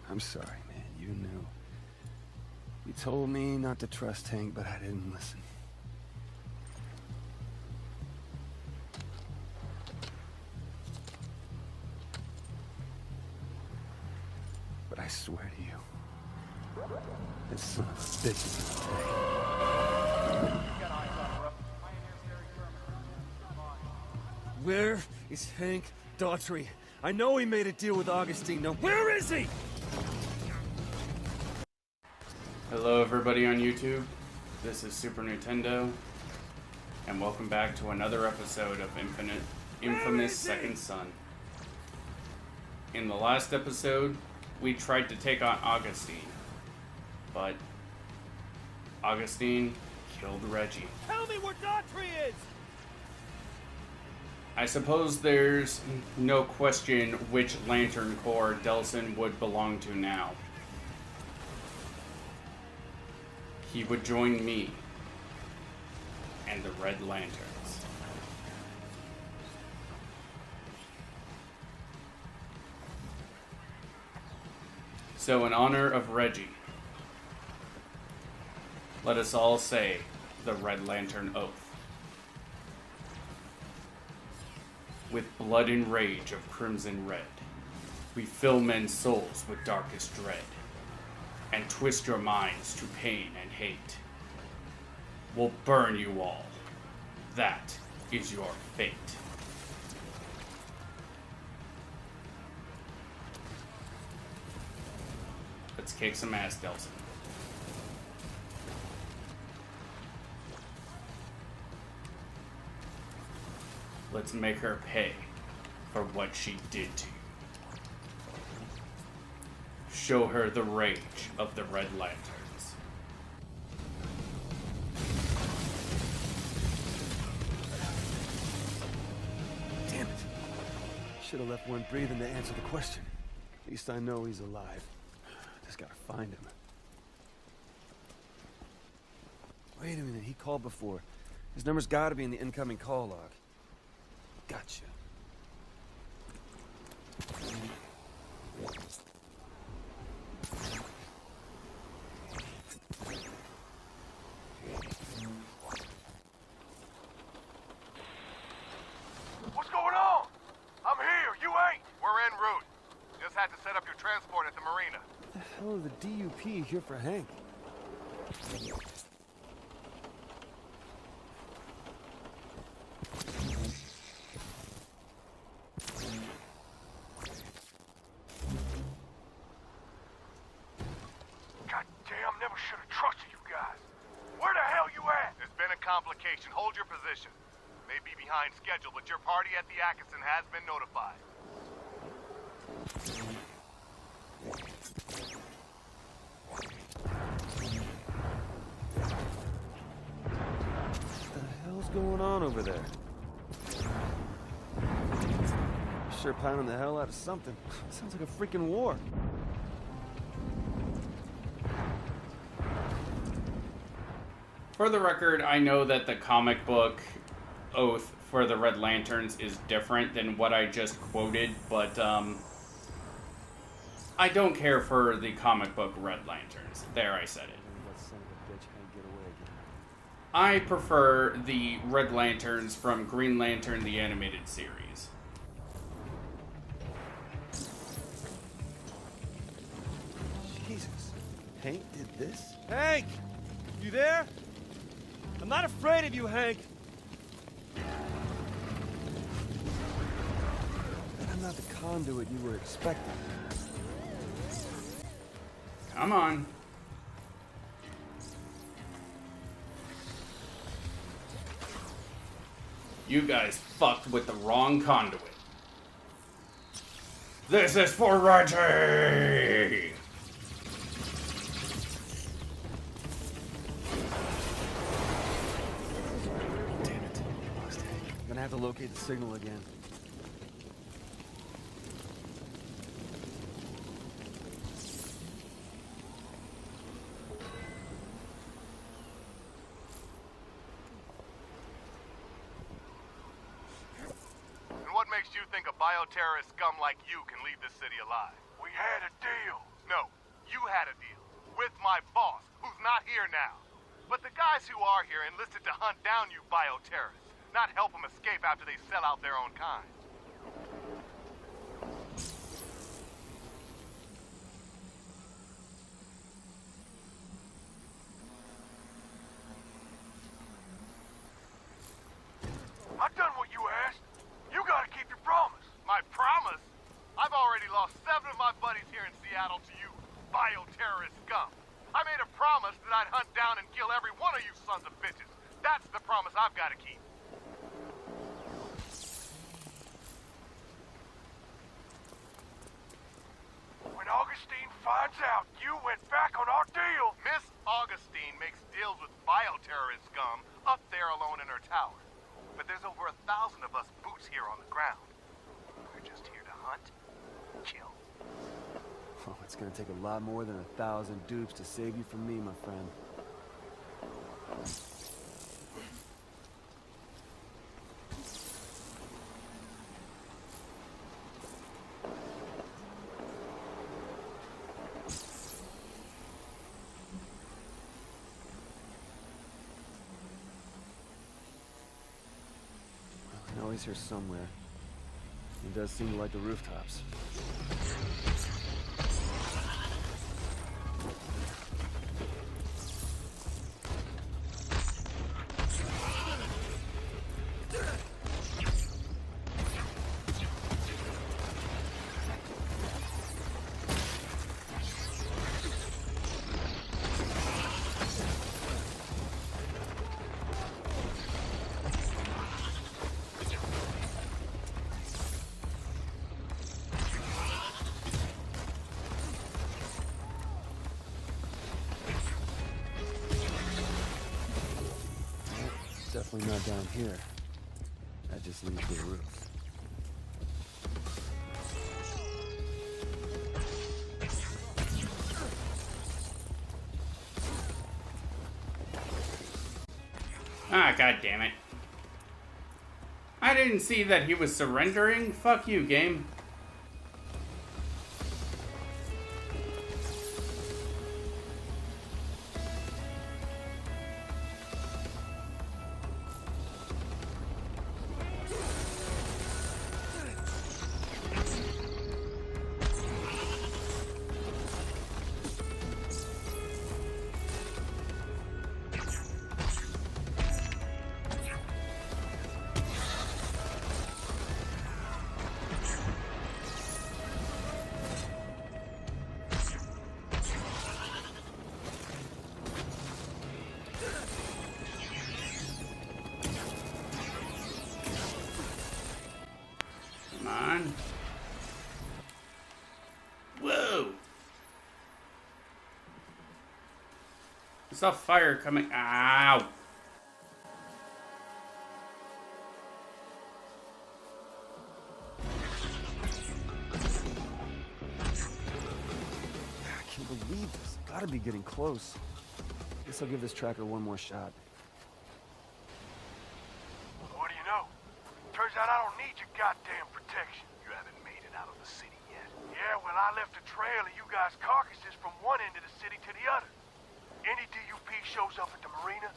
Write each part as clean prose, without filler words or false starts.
I'm sorry, man. You knew. You told me not to trust Hank, but I didn't listen. But I swear to you, this son of a bitch is gonna pay. Where is Hank Daughtry? I know he made a deal with Augustine. Now, where is he? Hello everybody on YouTube, this is Super Nintendo, and welcome back to another episode of Infamous Second Son. In the last episode, we tried to take on Augustine, but Augustine killed Reggie. Tell me where Daughtry is! I suppose there's no question which Lantern Corps Delsin would belong to now. He would join me and the Red Lanterns. So in honor of Reggie, let us all say the Red Lantern Oath. With blood and rage of crimson red, we fill men's souls with darkest dread, and twist your minds to pain and hate. We'll burn you all. That is your fate. Let's kick some ass, Delsin. Let's make her pay for what she did to you. Show her the rage of the Red Lanterns. Damn it. Should have left one breathing to answer the question. At least I know he's alive. Just gotta find him. Wait a minute, he called before. His number's gotta be in the incoming call log. Gotcha. What's going on? I'm here, you ain't. We're en route. Just had to set up your transport at the marina. What the hell are the DUP here for Hank? Goddamn, never should have trusted you guys. Where the hell you at? There's been a complication. Hold your position. May be behind schedule, but your party at the Atkinson has been notified. What the hell's going on over there? Sure pounding the hell out of something. Sounds like a freaking war. For the record, I know that the comic book oath for the Red Lanterns is different than what I just quoted, but I don't care for the comic book Red Lanterns. There, I said it. That son of a bitch can't get away again. I prefer the Red Lanterns from Green Lantern, the animated series. Jesus. Hank did this? Hank! You there? I'm not afraid of you, Hank. But I'm not the conduit you were expecting. Come on. You guys fucked with the wrong conduit. This is for Reggie! Damn it. Lost Hank. I'm gonna have to locate the signal again. you think a bioterrorist scum like you can leave this city alive? We had a deal. No, you had a deal. With my boss, who's not here now. But the guys who are here enlisted to hunt down you bioterrorists, not help them escape after they sell out their own kind. I've done what you asked. You gotta keep your promise. My promise? I've already lost 7 of my buddies here in Seattle to you bioterrorist scum. I made a promise that I'd hunt down and kill every one of you sons of bitches. That's the promise I've got to keep. When Augustine finds out you went back on our deal... Miss Augustine makes deals with bioterrorist scum up there alone in her tower. But there's over 1,000 of us boots here on the ground. We're just here to hunt, kill. Oh, it's gonna take a lot more than 1,000 dupes to save you from me, my friend. I know he's here somewhere. He does seem to like the rooftops. Definitely not down here. That just leads to the roof. Ah, god damn it. I didn't see that he was surrendering. Fuck you, game. Come on. Whoa! I saw fire coming. Ow! I can't believe this. Gotta be getting close. Guess I'll give this tracker one more shot. What do you know? Turns out I don't need your goddamn protection. You haven't made it out of the city yet. Yeah, well, I left a trail of you guys' carcasses from one end of the city to the other. Any DUP shows up at the marina,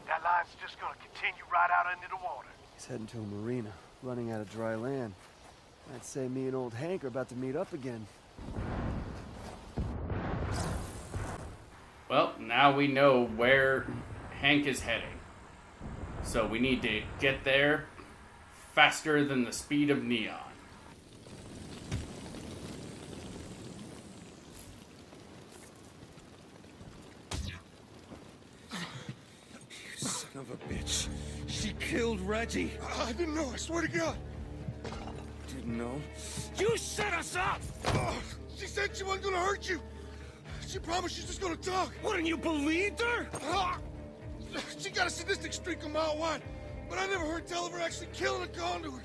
that line's just gonna continue right out into the water. He's heading to a marina, running out of dry land. I'd say me and old Hank are about to meet up again. Well, now we know where Hank is heading. So we need to get there faster than the speed of neon. Son of a bitch. She killed Reggie. I didn't know, I swear to God. Didn't know? You set us up! She said she wasn't gonna hurt you. She promised she's just gonna talk. Wouldn't you believed her? She got a sadistic streak a mile wide, but I never heard tell of her actually killing a conduit.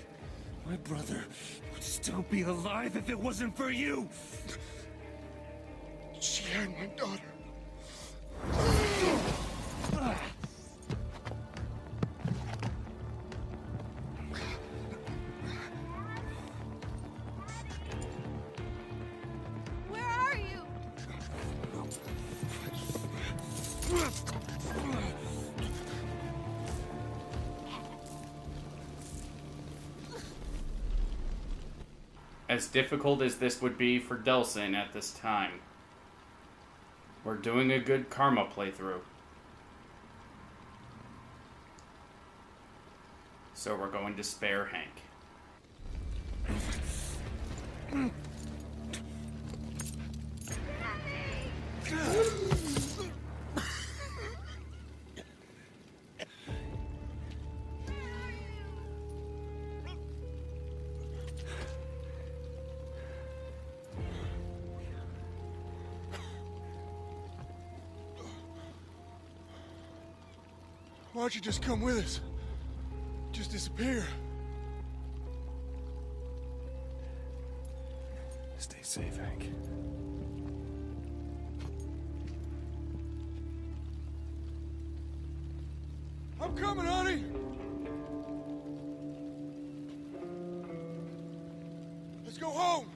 My brother would still be alive if it wasn't for you. She had my daughter. as difficult as this would be for Delsin at this time, we're doing a good karma playthrough. So we're going to spare Hank. Why don't you just come with us? Just disappear. Stay safe, Hank. I'm coming, honey! Let's go home!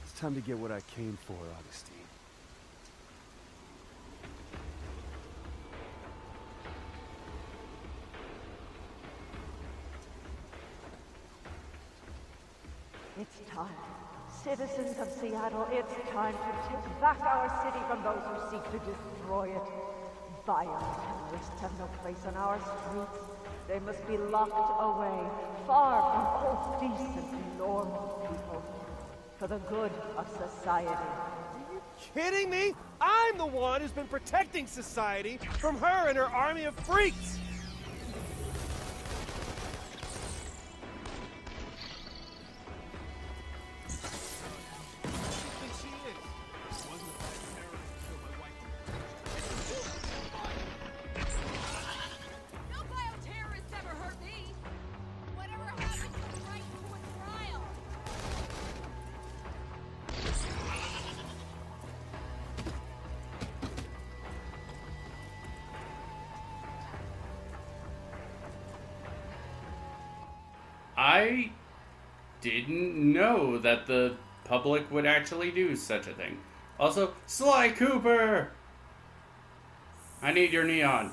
It's time to get what I came for, Augustine. It's time. Citizens of Seattle, it's time to take back our city from those who seek to destroy it. Violent terrorists have no place on our streets. They must be locked away, far from all decent, normal people, for the good of society. Kidding me? I'm the one who's been protecting society from her and her army of freaks! No bioterrorist ever hurt me. Whatever happened to the right to a trial? I didn't know that the public would actually do such a thing. Also, Sly Cooper! I need your neon.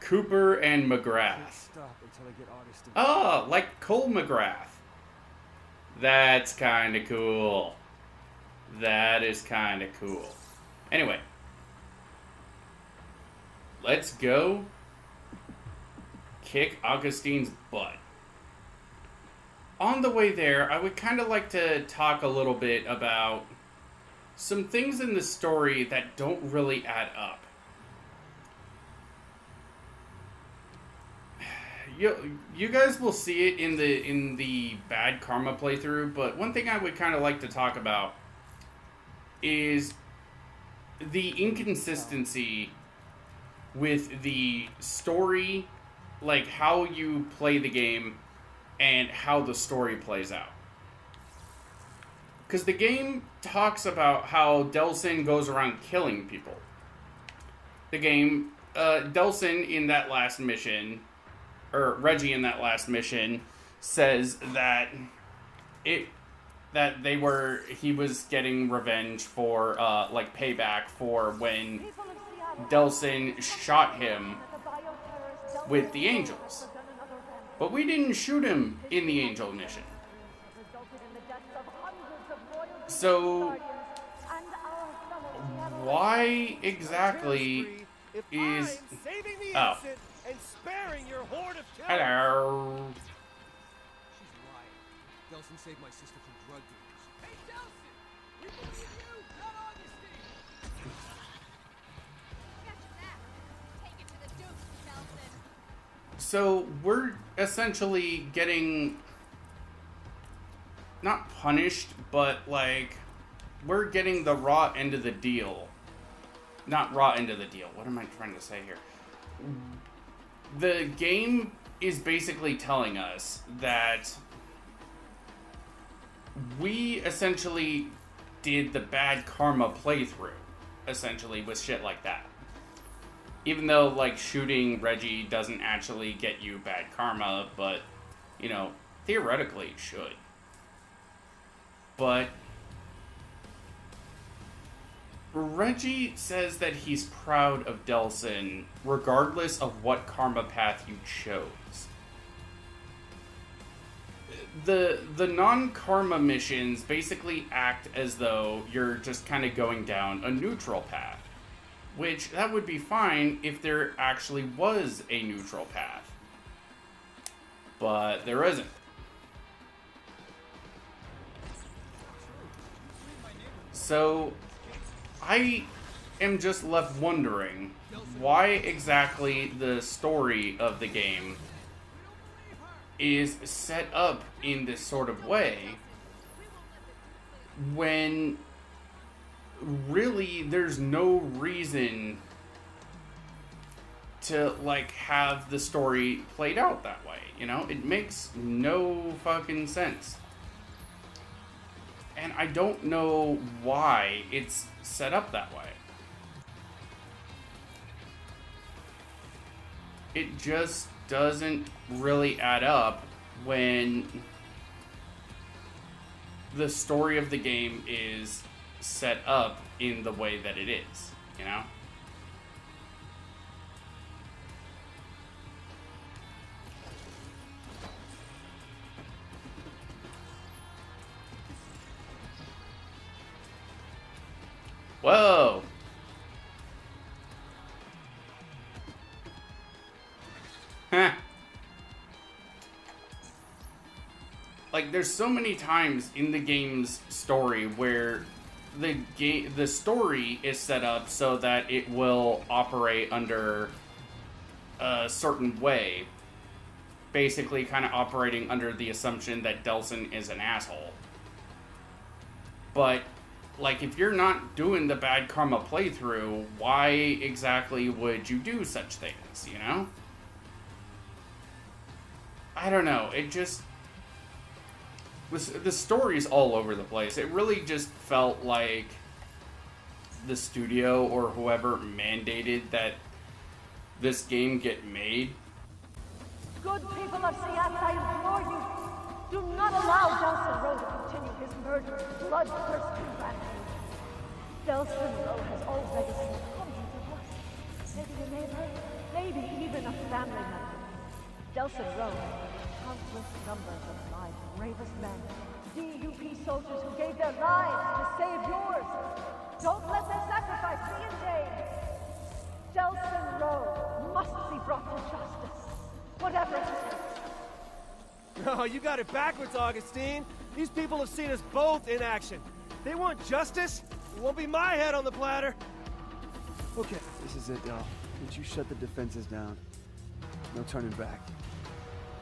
Cooper and McGrath. Stop until I get Augustine. Oh, like Cole McGrath. That's kind of cool. That is kind of cool. Anyway. Let's go kick Augustine's butt. On the way there, I would kind of like to talk a little bit about some things in the story that don't really add up. You guys will see it in the bad karma playthrough, but one thing I would kind of like to talk about is the inconsistency with the story, like how you play the game and how the story plays out. Because the game talks about how Delsin goes around killing people. The game, Delsin in that last mission, or Reggie in that last mission, says that he was getting revenge for, like payback for when Delsin shot him with the Angels. But we didn't shoot him in the Angel mission. So, why exactly is... Oh. Hello. She's lying. Delsin saved my sister from drug dealers. Hey, Delsin! We believe you, not Augustine! Got your back. Take it to the Duke, Delsin. So, we're essentially getting... not punished, but, like... we're getting the raw end of the deal. Not raw end of the deal. What am I trying to say here? The game is basically telling us that we essentially did the bad karma playthrough, essentially, with shit like that. even though, like, shooting Reggie doesn't actually get you bad karma, but, you know, theoretically it should. But Reggie says that he's proud of Delsin regardless of what karma path you chose. The non-karma missions basically act as though you're just kind of going down a neutral path. Which, that would be fine if there actually was a neutral path. But there isn't. So, I am just left wondering why exactly the story of the game is set up in this sort of way when really there's no reason to, like, have the story played out that way, you know? It makes no fucking sense. And I don't know why it's set up that way. It just doesn't really add up when the story of the game is set up in the way that it is, you know? Whoa! Huh. Like, there's so many times in the game's story where the story is set up so that it will operate under a certain way. Basically, kind of operating under the assumption that Delsin is an asshole. But, like, if you're not doing the bad karma playthrough, why exactly would you do such things, you know? I don't know, it just... The story's all over the place. It really just felt like the studio or whoever mandated that this game get made. Good people of Seattle, I implore you, do not allow Delsin Rowe to continue his murderous, bloodthirsty rampage. Delsin Rowe has already slain hundreds of us. Maybe a neighbor, maybe even a family member. Delsin Rowe has countless numbers of my bravest men, DUP soldiers who gave their lives to save yours. Don't let their sacrifice be in vain. Delsin Rowe must be brought to justice, whatever it takes. Oh, you got it backwards, Augustine. These people have seen us both in action. They want justice. It won't be my head on the platter. Okay, this is it, Del. Once you shut the defenses down, no turning back.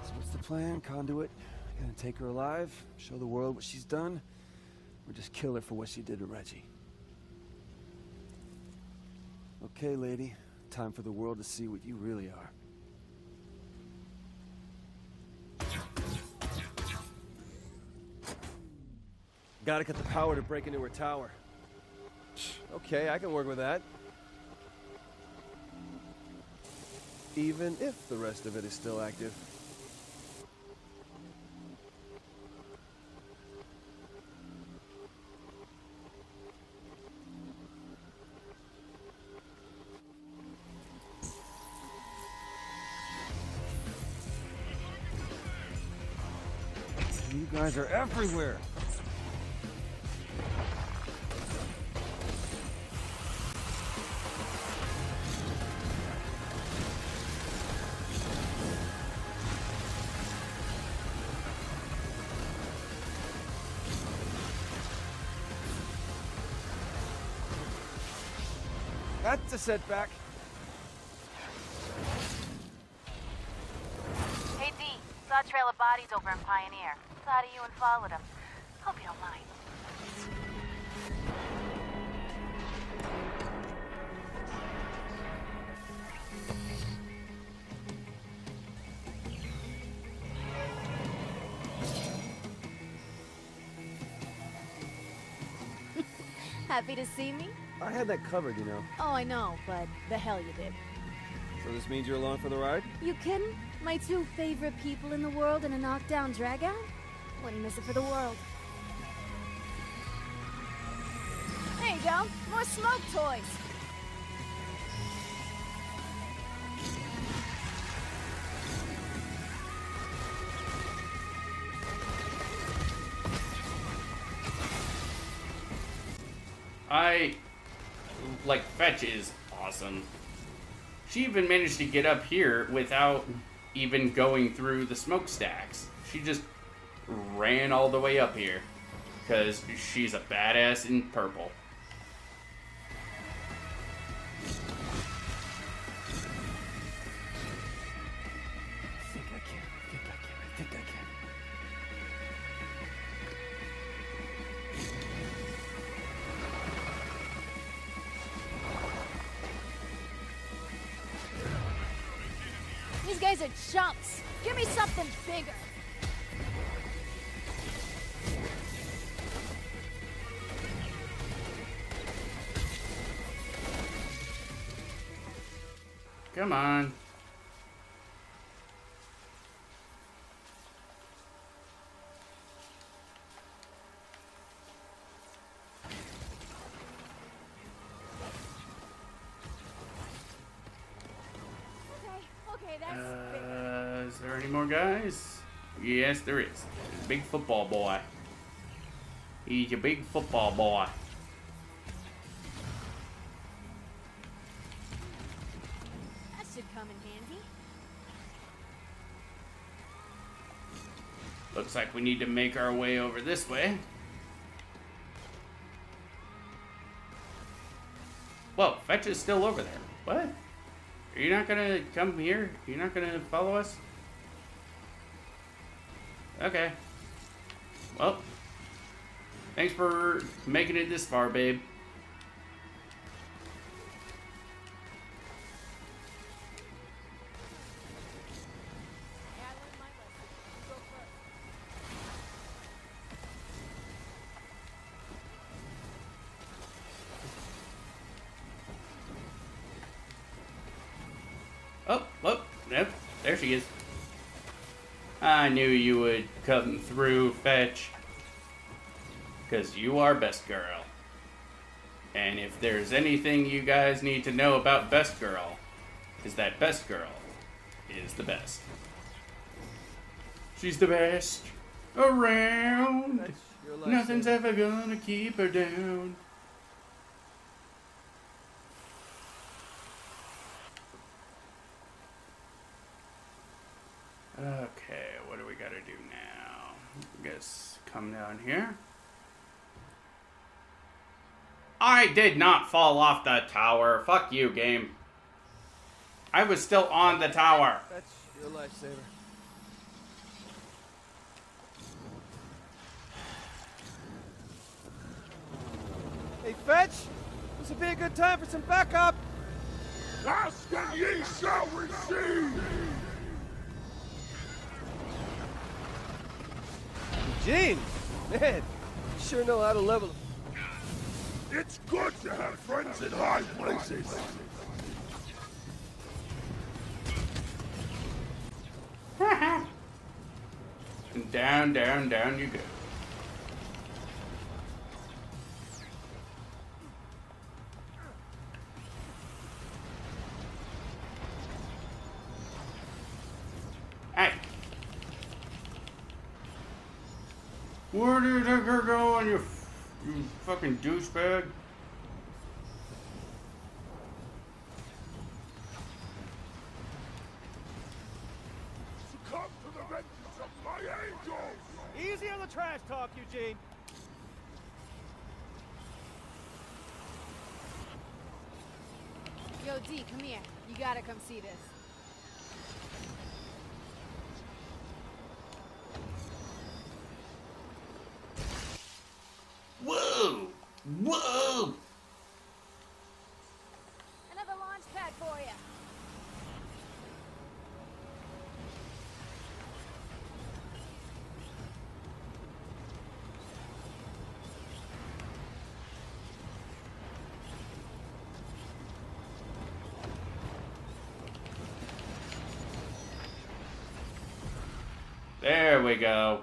So what's the plan, Conduit? Gonna take her alive, show the world what she's done, or just kill her for what she did to Reggie? Okay, lady. Time for the world to see what you really are. Gotta get the power to break into her tower. Okay, I can work with that. Even if the rest of it is still active. You guys are everywhere! That's a setback. Hey, D. Saw a trail of bodies over in Pioneer. Thought of you and followed them. Hope you don't mind. Happy to see me? I had that covered, you know. Oh, I know, but the hell you did. So this means you're along for the ride? You kidding? My two favorite people in the world in a knockdown dragout? Wouldn't miss it for the world. There you go. More smoke toys. Fetch is awesome. She even managed to get up here without even going through the smokestacks. She just ran all the way up here because she's a badass in purple. I think I can. These guys are chumps. Give me something bigger. Come on. Okay, that's bigger. Is there any more guys? Yes, there is. There's a big football boy. He's a big football boy. That should come in handy. Looks like we need to make our way over this way. Whoa, Fetch is still over there. What? Are you not gonna come here? You're not gonna follow us? Okay. Well, thanks for making it this far, babe. Yeah, I learned my lesson. You go first. Oh, nope, there she is. I knew you would come through, Fetch. Because you are best girl. And if there's anything you guys need to know about best girl, is that best girl is the best. She's the best around. That's your life, Nothing's Sam. ever gonna keep her down. Okay, what do we gotta do now? I guess come down here. I did not fall off the tower. Fuck you, game. I was still on the tower. That's your lifesaver. Hey, Fetch! This would be a good time for some backup! Ask and ye shall receive! Eugene! Man, you sure know how to level. It's good to have friends in high places. And down, down, down you go. Hey! Where did that girl go, you fucking douchebag? Succumb to the vengeance of my angels! Easy on the trash talk, Eugene. Yo, D, come here. You gotta come see this. Whoa! Whoa! Another launch pad for you. There we go.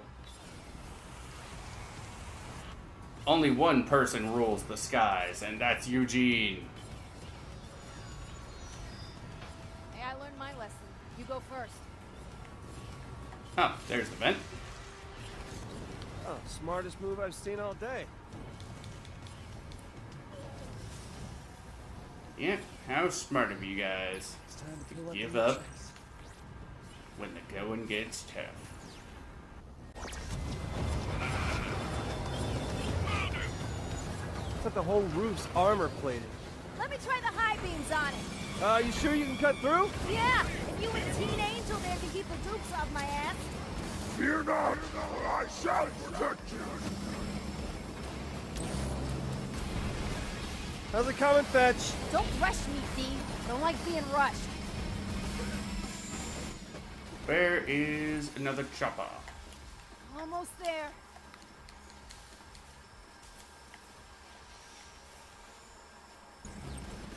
Only one person rules the skies, and that's Eugene. Hey, I learned my lesson. You go first. Oh, there's the vent. Oh, smartest move I've seen all day. Yeah, how smart of you guys It's time to fill give the up checks. when the going gets tough. It's like the whole roof's armor plated. Let me try the high beams on it. You sure you can cut through? Yeah, if you and Teen Angel there can keep the dukes off my ass. Fear not, I shall protect you. How's it coming, Fetch? Don't rush me, D. Don't like being rushed. Where is another chopper? Almost there.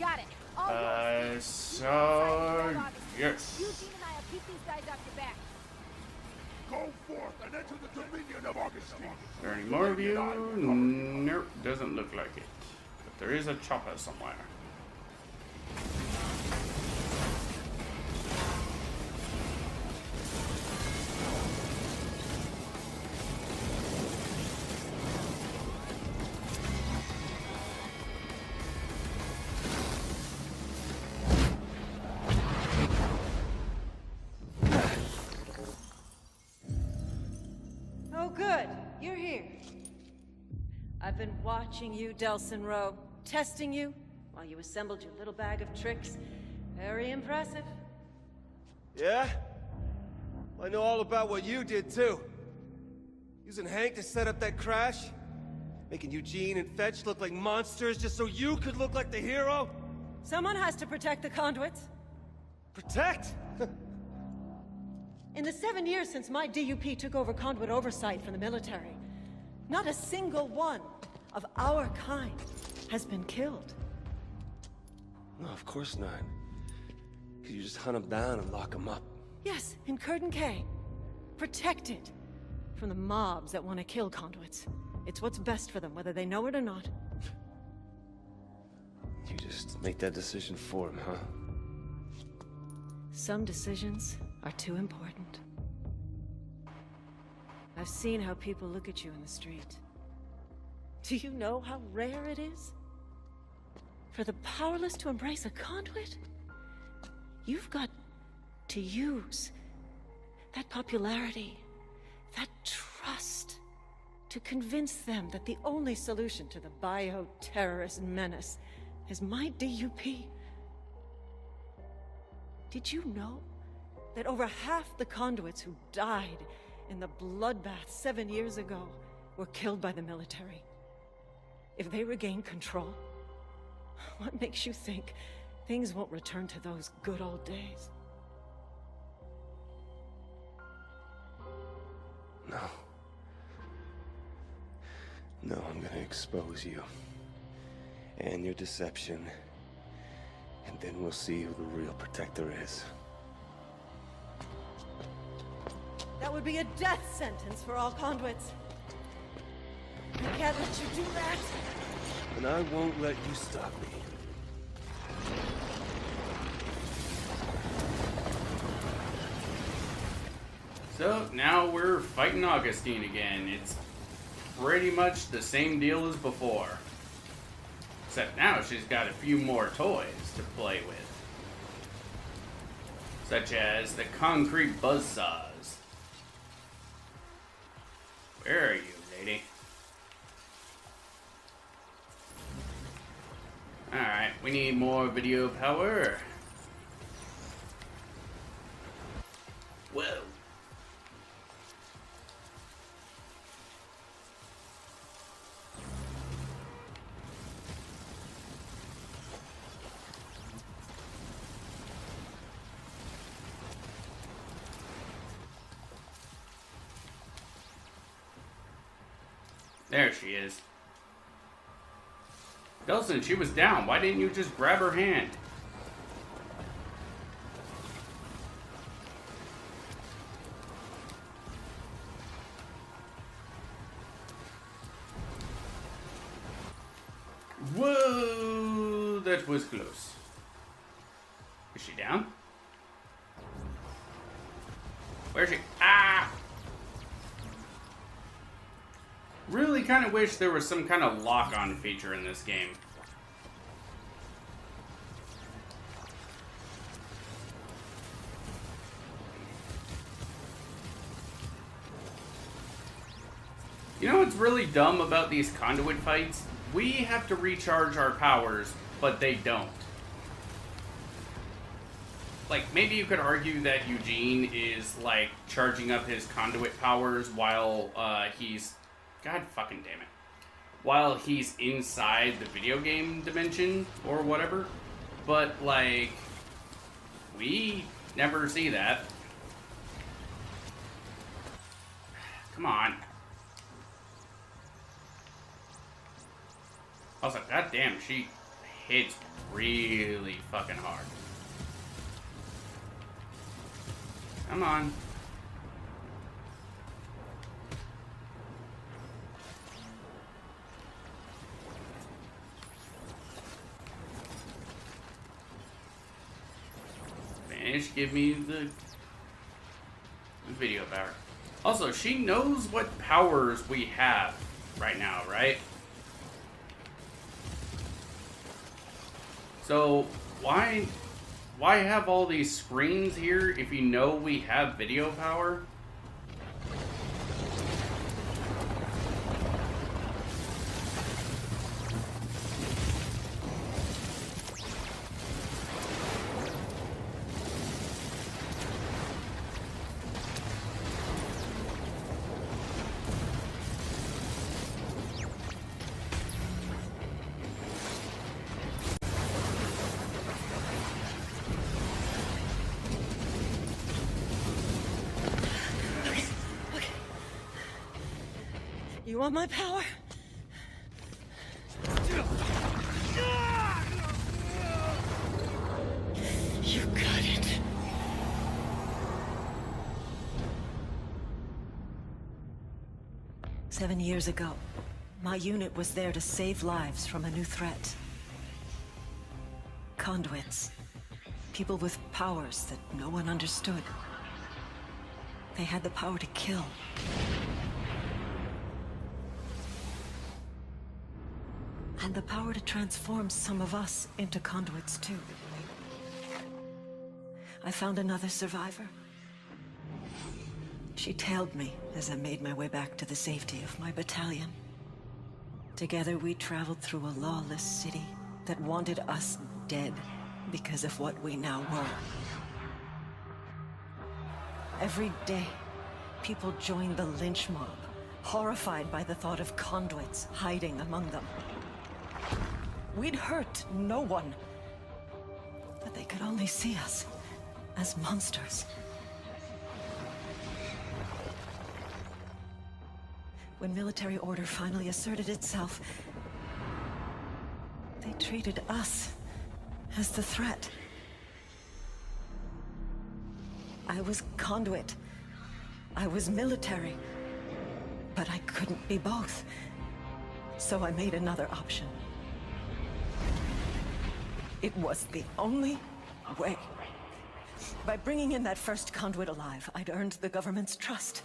Got it. All yours. So yes. Eugene and I'll keep these guys off your back. Go forth and enter the dominion of Augustine. Are there any more of you? Nope, doesn't look like it. But there is a chopper somewhere. Oh, good. You're here. I've been watching you, Delson Rowe, testing you while you assembled your little bag of tricks. Very impressive. Yeah? Well, I know all about what you did, too. Using Hank to set up that crash? Making Eugene and Fetch look like monsters just so you could look like the hero? Someone has to protect the conduits. Protect? In the 7 years since my DUP took over conduit oversight from the military, not a single one of our kind has been killed. No, of course not. Could you just hunt them down and lock them up? Yes, in Curtin K. Protected from the mobs that want to kill conduits. It's what's best for them, whether they know it or not. You just make that decision for them, huh? Some decisions are too important. I've seen how people look at you in the street. Do you know how rare it is for the powerless to embrace a conduit? You've got to use that popularity, that trust, to convince them that the only solution to the bio-terrorist menace is my DUP. Did you know that over half the conduits who died in the bloodbath 7 years ago were killed by the military? If they regain control, what makes you think things won't return to those good old days? No. No, I'm gonna expose you. And your deception. And then we'll see who the real protector is. That would be a death sentence for all conduits. I can't let you do that. And I won't let you stop me. So now we're fighting Augustine again. It's pretty much the same deal as before. Except now she's got a few more toys to play with. Such as the concrete buzzsaws. Where are you, lady? Alright, we need more video power. Whoa. There she is. Delson, she was down. Why didn't you just grab her hand? that was close. Is she down? Where is she? Ah! Really kind of wish there was some kind of lock-on feature in this game. You know what's really dumb about these conduit fights? We have to recharge our powers, but they don't. Like, maybe you could argue that Eugene is, like, charging up his conduit powers while, he's... God fucking damn it. While he's inside the video game dimension, or whatever. But, like, we never see that. Come on. Also, goddamn, she hits really fucking hard. Come on. Finish, give me the video power. Also, she knows what powers we have right now, right? So, why have all these screens here if you know we have video power? You want my power? You got it. "7 years ago, my unit was there to save lives from a new threat. Conduits. People with powers that no one understood. They had the power to kill. And the power to transform some of us into conduits, too. I found another survivor. She tailed me as I made my way back to the safety of my battalion. Together we traveled through a lawless city that wanted us dead because of what we now were. Every day, people joined the lynch mob, horrified by the thought of conduits hiding among them. We'd hurt no one, but they could only see us as monsters. When military order finally asserted itself, they treated us as the threat. I was conduit. I was military. But I couldn't be both. So I made another option. It was the only way. By bringing in that first conduit alive, I'd earned the government's trust.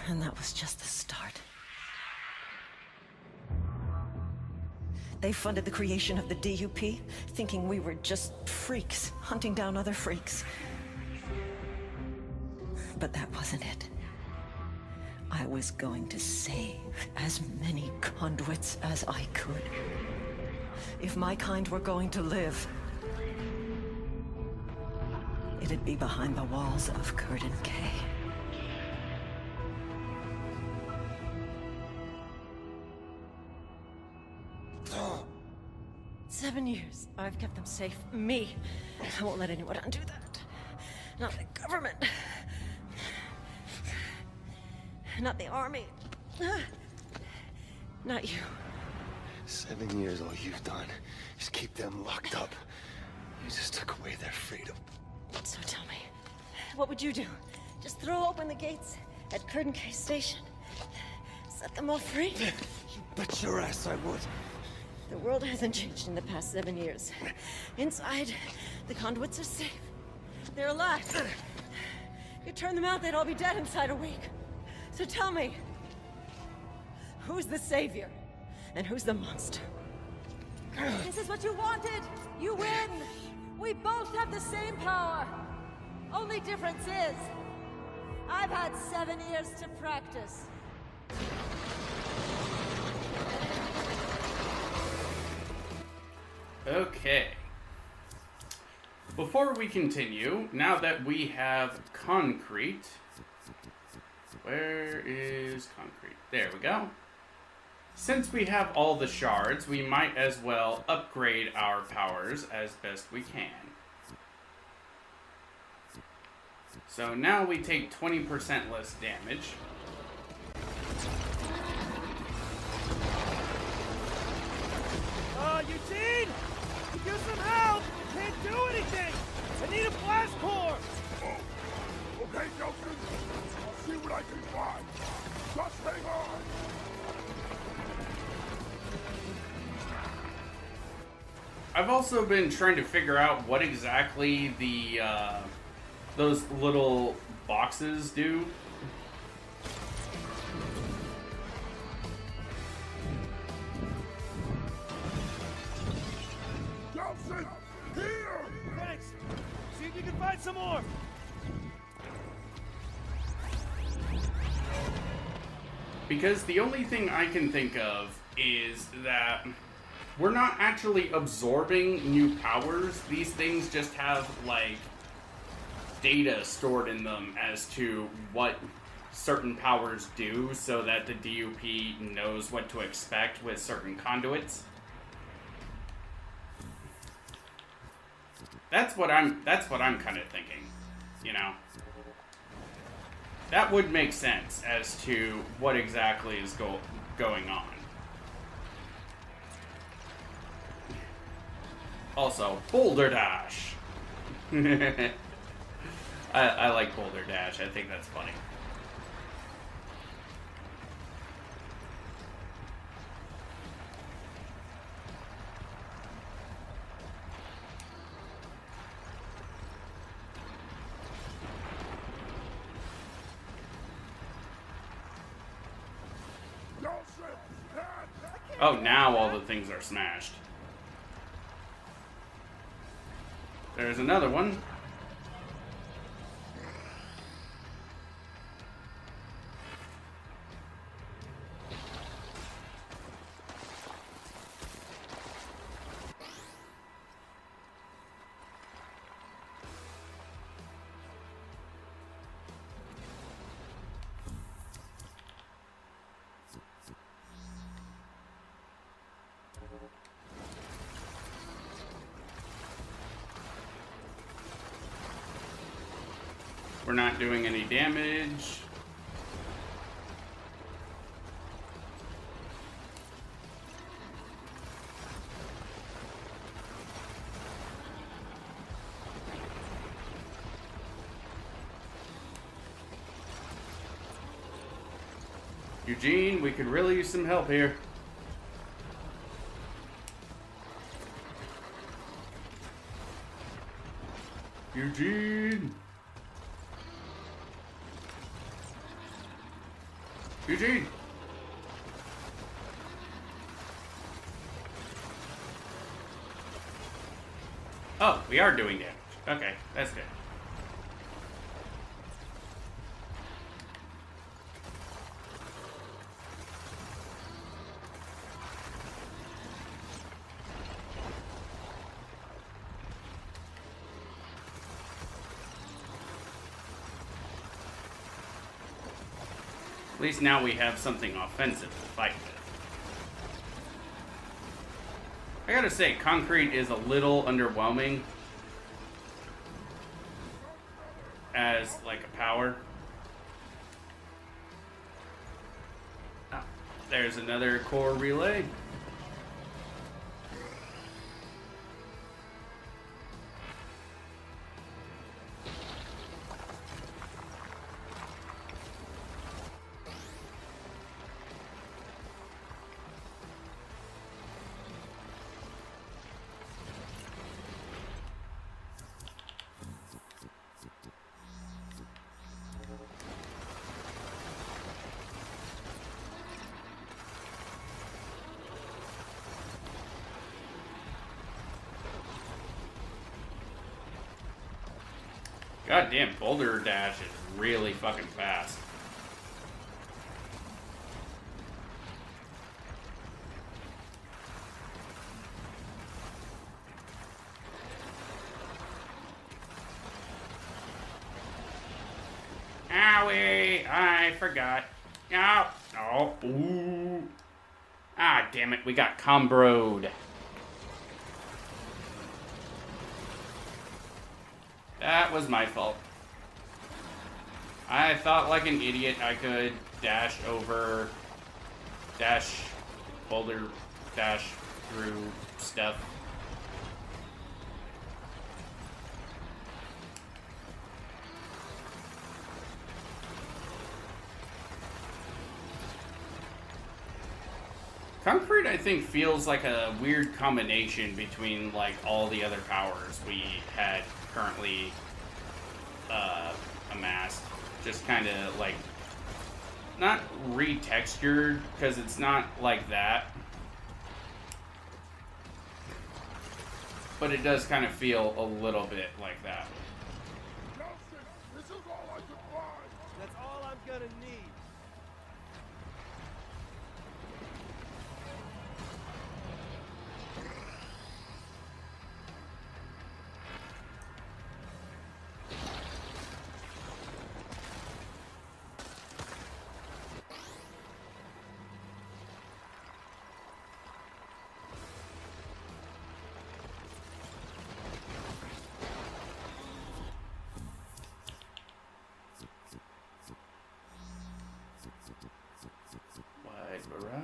And that was just the start. They funded the creation of the DUP, thinking we were just freaks, hunting down other freaks. But that wasn't it. I was going to save as many conduits as I could. If my kind were going to live, it'd be behind the walls of Curtin K. 7 years. I've kept them safe. Me. I won't let anyone undo that. Not the government. Not the army. Not you. 7 years, all you've done is keep them locked up. You just took away their freedom. So tell me, what would you do? Just throw open the gates at Curtin K Station? Set them all free? You bet your ass I would. The world hasn't changed in the past 7 years. Inside, the conduits are safe. They're alive. You turn them out, they'd all be dead inside a week. So tell me, who's the savior? And who's the monster? This is what you wanted! You win! We both have the same power! Only difference is, I've had 7 years to practice. Okay. Before we continue, now that we have concrete... Where is concrete? There we go. Since we have all the shards, we might as well upgrade our powers as best we can. So now we take 20% less damage. Eugene! Could use some help! Can't do anything! I need a blast core! Oh, okay, Nelson. I'll see what I can find. Just hang on. I've also been trying to figure out what exactly the those little boxes do. Nelson, here! Thanks! See if you can find some more! Because the only thing I can think of is that we're not actually absorbing new powers. These things just have, like, data stored in them as to what certain powers do so that the DUP knows what to expect with certain conduits. That's what I'm kind of thinking, you know. That would make sense as to what exactly is going on. Also, Boulder Dash. I like Boulder Dash. I think that's funny. Oh, now all the things are smashed. There's another one. We're not doing any damage. Eugene, we could really use some help here. Eugene! Eugene! Oh, we are doing damage. Okay, that's good. At least now we have something offensive to fight with. I gotta say, concrete is a little underwhelming as, like, a power. Oh, there's another core relay. Goddamn, Boulder Dash is really fucking fast. Owie! I forgot. No. Oh. Ooh. Ah, damn it. We got combroed. That was my fault. I thought like an idiot I could dash over, boulder, dash through stuff. Concrete, I think, feels like a weird combination between, like, all the other powers we had currently amassed. Just kind of, like, not retextured, because it's not like that. But it does kind of feel a little bit like that. This is all I can find. That's all I'm gonna need. Wide barrage.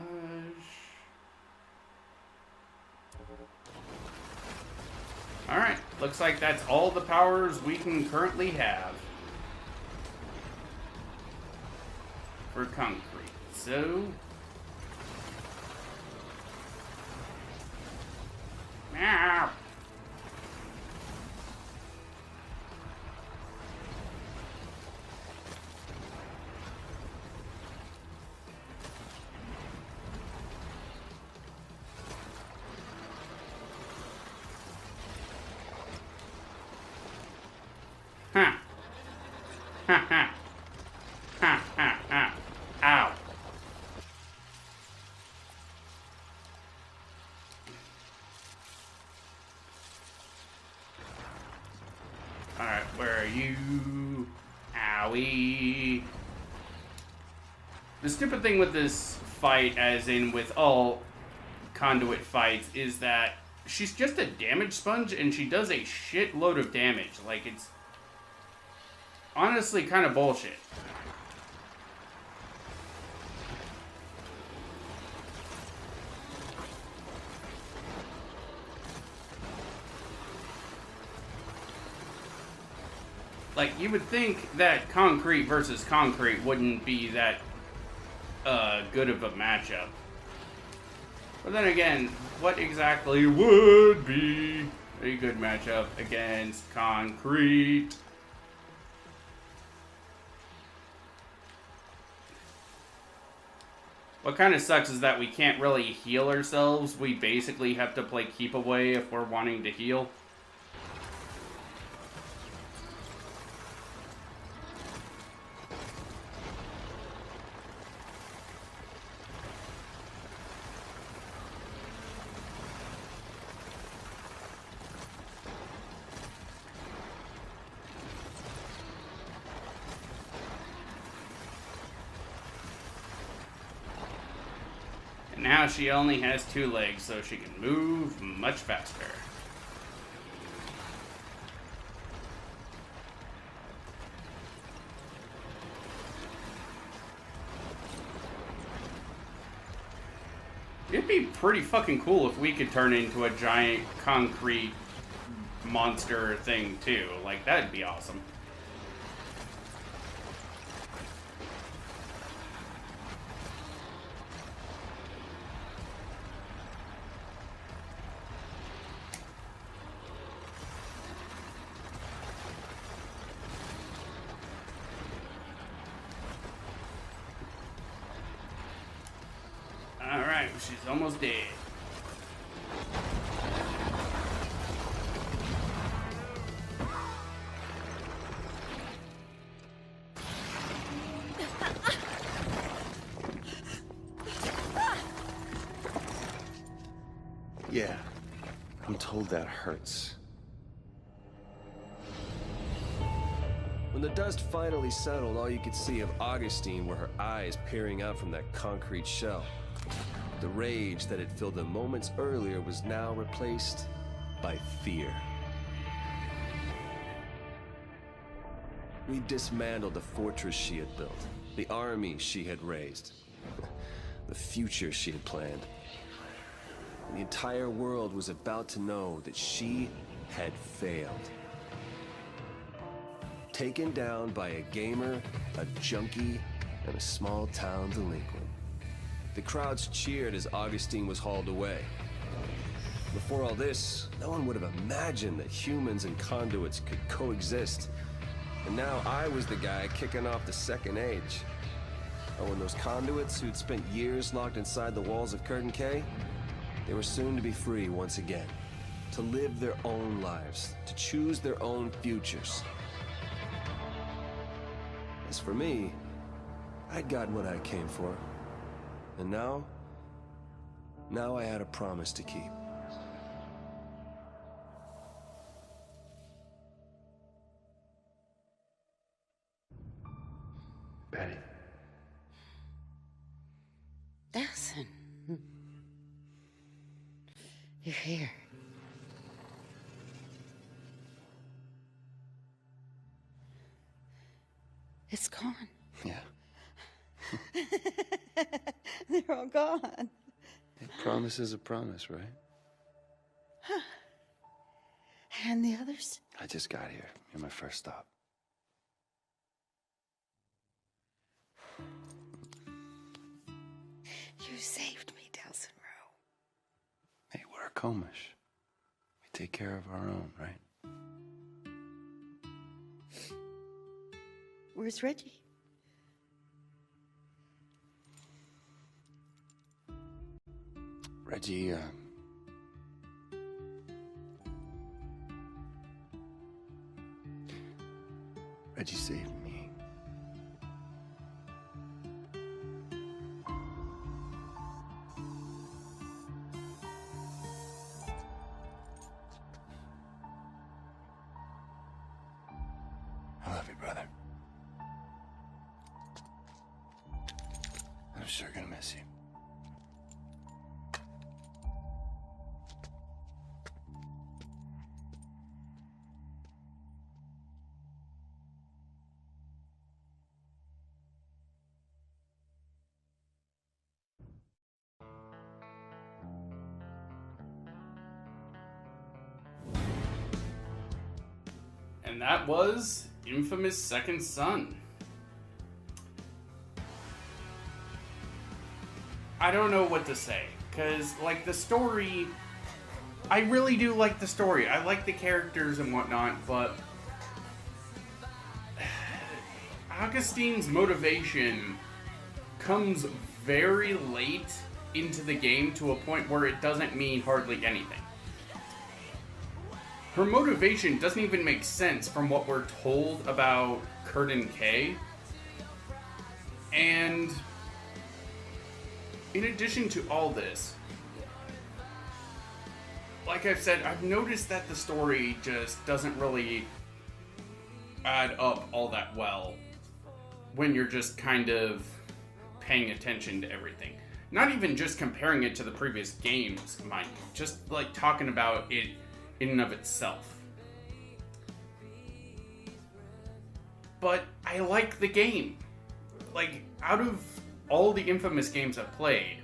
Alright, looks like that's all the powers we can currently have for concrete. So, meow. Ha. Ha ha. Ha ha ha. Ow. Alright, where are you? Owie. The stupid thing with this fight, as in with all conduit fights, is that she's just a damage sponge and she does a shitload of damage. Like, it's honestly kind of bullshit. Like, you would think that concrete versus concrete wouldn't be that good of a matchup. But then again, what exactly would be a good matchup against concrete? What kind of sucks is that we can't really heal ourselves. We basically have to play keep away if we're wanting to heal. Now she only has 2 legs, so she can move much faster. It'd be pretty fucking cool if we could turn into a giant concrete monster thing too. Like, that'd be awesome. Alright, she's almost dead. Yeah, I'm told that hurts. When the dust finally settled, all you could see of Augustine were her eyes peering out from that concrete shell. The rage that had filled them moments earlier was now replaced by fear. We dismantled the fortress she had built, the army she had raised, the future she had planned. And the entire world was about to know that she had failed. Taken down by a gamer, a junkie, and a small-town delinquent. The crowds cheered as Augustine was hauled away. Before all this, no one would have imagined that humans and conduits could coexist. And now I was the guy kicking off the second age. Oh, and those conduits who'd spent years locked inside the walls of Curtain K, they were soon to be free once again. To live their own lives, to choose their own futures. As for me, I'd gotten what I came for. And now I had a promise to keep. Betty. Dawson. You're here. It's gone. Yeah. They're all gone. A promise is a promise, right? Huh. And the others? I just got here. You're my first stop. You saved me, Dawson Rowe. Hey, we're a Comish. We take care of our own, right? Where's Reggie? Reggie, Reggie saved me. I love you, brother. I'm sure gonna miss you. And that was Infamous Second Son. I don't know what to say, because, like, the story... I really do like the story. I like the characters and whatnot, but... Augustine's motivation comes very late into the game to a point where it doesn't mean hardly anything. Her motivation doesn't even make sense from what we're told about Curtain K. And in addition to all this, like I've said, I've noticed that the story just doesn't really add up all that well when you're just kind of paying attention to everything. Not even just comparing it to the previous games, mind you. Just like talking about it in and of itself. But I like the game. Like, out of all the Infamous games I've played,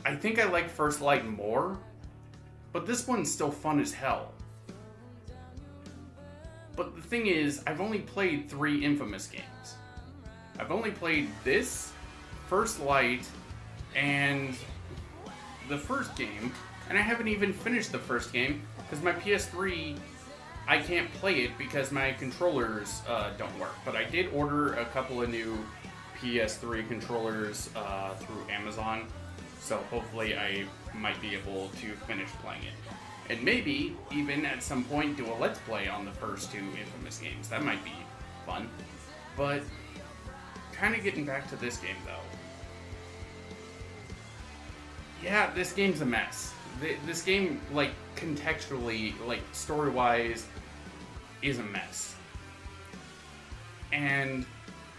I think I like First Light more, but this one's still fun as hell. But the thing is, I've only played 3 Infamous games. I've only played this, First Light, and the first game, and I haven't even finished the first game, because my PS3, I can't play it because my controllers don't work. But I did order a couple of new PS3 controllers through Amazon, so hopefully I might be able to finish playing it. And maybe even at some point do a Let's Play on the first 2 Infamous games. That might be fun. But kind of getting back to this game though. Yeah, this game's a mess. This game, like, contextually, like, story-wise, is a mess. And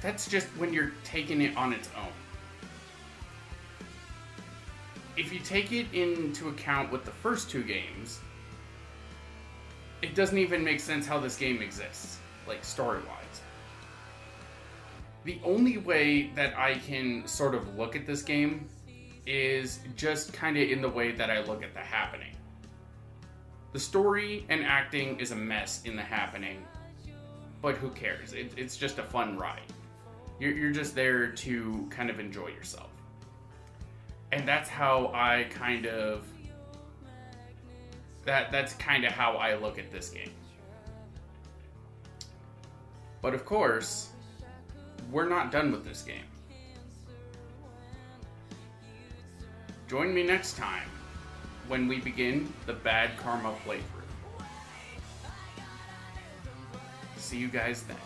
that's just when you're taking it on its own. If you take it into account with the first two games, it doesn't even make sense how this game exists, like, story-wise. The only way that I can sort of look at this game is just kind of in the way that I look at The Happening. The story and acting is a mess in The Happening, but who cares? It's just a fun ride. You're just there to kind of enjoy yourself. And that's how I kind of... That's kind of how I look at this game. But of course, we're not done with this game. Join me next time when we begin the Bad Karma playthrough. See you guys then.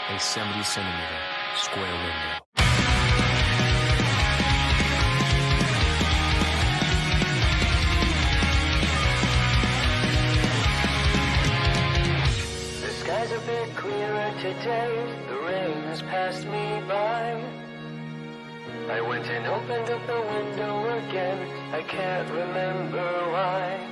A 70-centimeter square window. The skies a bit clearer today, the rain has passed me by. I went and opened up the window again, I can't remember why.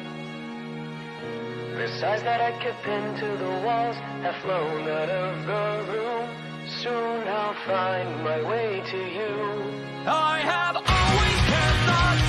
The signs that I kept pinned to the walls have flown out of the room. Soon I'll find my way to you. I have always kept the